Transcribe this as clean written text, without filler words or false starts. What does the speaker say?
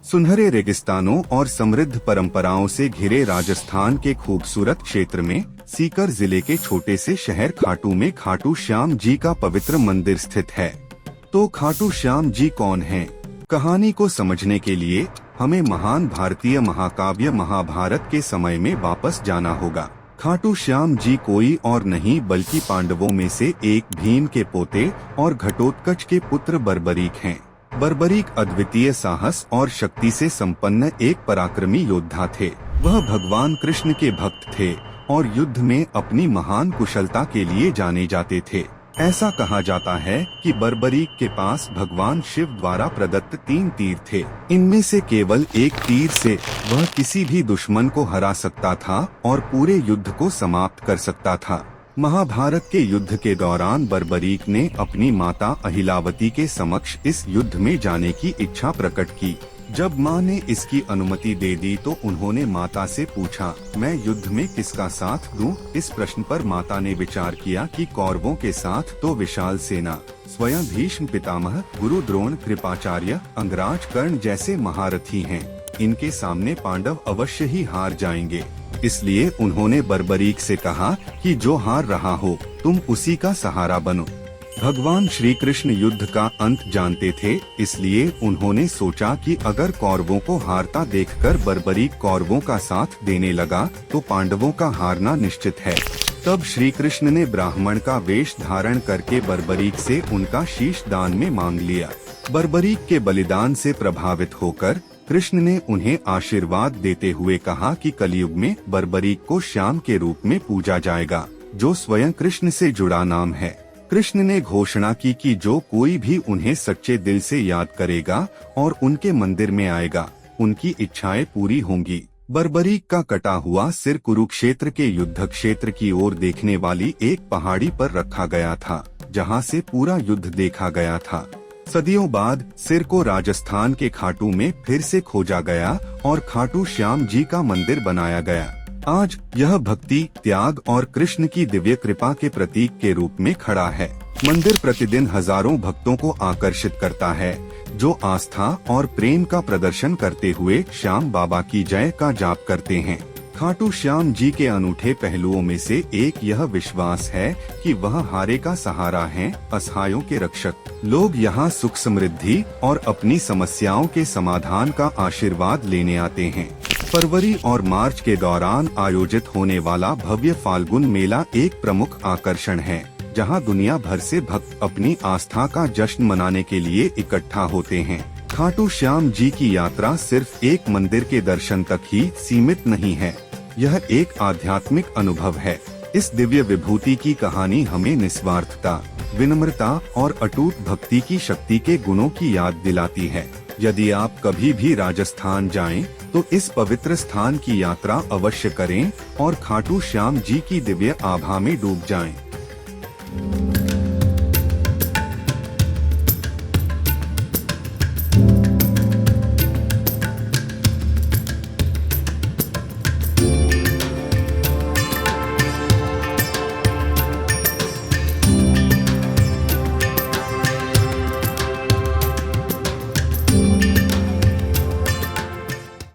सुनहरे रेगिस्तानों और समृद्ध परंपराओं से घिरे राजस्थान के खूबसूरत क्षेत्र में सीकर जिले के छोटे से शहर खाटू में खाटू श्याम जी का पवित्र मंदिर स्थित है। तो खाटू श्याम जी कौन हैं? कहानी को समझने के लिए हमें महान भारतीय महाकाव्य महाभारत के समय में वापस जाना होगा। खाटू श्याम जी कोई और नहीं बल्कि पांडवों में से एक भीम के पोते और घटोत्कच के पुत्र बर्बरीक हैं। बर्बरीक अद्वितीय साहस और शक्ति से संपन्न एक पराक्रमी योद्धा थे। वह भगवान कृष्ण के भक्त थे और युद्ध में अपनी महान कुशलता के लिए जाने जाते थे। ऐसा कहा जाता है कि बर्बरीक के पास भगवान शिव द्वारा प्रदत्त 3 तीर थे। इनमें से केवल एक तीर से वह किसी भी दुश्मन को हरा सकता था और पूरे युद्ध को समाप्त कर सकता था। महाभारत के युद्ध के दौरान बर्बरीक ने अपनी माता अहिलावती के समक्ष इस युद्ध में जाने की इच्छा प्रकट की। जब मां ने इसकी अनुमति दे दी तो उन्होंने माता से पूछा, मैं युद्ध में किसका साथ दूं? इस प्रश्न पर माता ने विचार किया कि कौरवों के साथ तो विशाल सेना, स्वयं भीष्म पितामह, गुरु द्रोण, कृपाचार्य, अंगराज, कर्ण जैसे महारथी हैं। इनके सामने पांडव अवश्य ही हार जाएंगे। इसलिए उन्होंने बर्बरीक से कहा कि जो हार रहा हो तुम उसी का सहारा बनो। भगवान श्री कृष्ण युद्ध का अंत जानते थे, इसलिए उन्होंने सोचा कि अगर कौरवों को हारता देखकर बर्बरीक कौरवों का साथ देने लगा तो पांडवों का हारना निश्चित है। तब श्री कृष्ण ने ब्राह्मण का वेश धारण करके बर्बरीक से उनका शीश दान में मांग लिया। बर्बरीक के बलिदान से प्रभावित होकर कृष्ण ने उन्हें आशीर्वाद देते हुए कहा कि कलयुग में बर्बरीक को श्याम के रूप में पूजा जाएगा, जो स्वयं कृष्ण से जुड़ा नाम है। कृष्ण ने घोषणा की कि जो कोई भी उन्हें सच्चे दिल से याद करेगा और उनके मंदिर में आएगा, उनकी इच्छाएं पूरी होंगी। बर्बरीक का कटा हुआ सिर कुरुक्षेत्र के युद्ध क्षेत्र की ओर देखने वाली एक पहाड़ी पर रखा गया था, जहां से पूरा युद्ध देखा गया था। सदियों बाद सिर को राजस्थान के खाटू में फिर से खोजा गया और खाटू श्याम जी का मंदिर बनाया गया। आज यह भक्ति, त्याग और कृष्ण की दिव्य कृपा के प्रतीक के रूप में खड़ा है। मंदिर प्रतिदिन हजारों भक्तों को आकर्षित करता है, जो आस्था और प्रेम का प्रदर्शन करते हुए श्याम बाबा की जय का जाप करते हैं। खाटू श्याम जी के अनूठे पहलुओं में से एक यह विश्वास है कि वह हारे का सहारा हैं, असहायों के रक्षक। लोग यहाँ सुख समृद्धि और अपनी समस्याओं के समाधान का आशीर्वाद लेने आते हैं। फरवरी और मार्च के दौरान आयोजित होने वाला भव्य फाल्गुन मेला एक प्रमुख आकर्षण है, जहाँ दुनिया भर से भक्त अपनी आस्था का जश्न मनाने के लिए इकट्ठा होते हैं। खाटू श्याम जी की यात्रा सिर्फ एक मंदिर के दर्शन तक ही सीमित नहीं है, यह एक आध्यात्मिक अनुभव है। इस दिव्य विभूति की कहानी हमें निस्वार्थता, विनम्रता और अटूट भक्ति की शक्ति के गुणों की याद दिलाती है। यदि आप कभी भी राजस्थान जाएं, तो इस पवित्र स्थान की यात्रा अवश्य करें और खाटू श्याम जी की दिव्य आभा में डूब जाएं।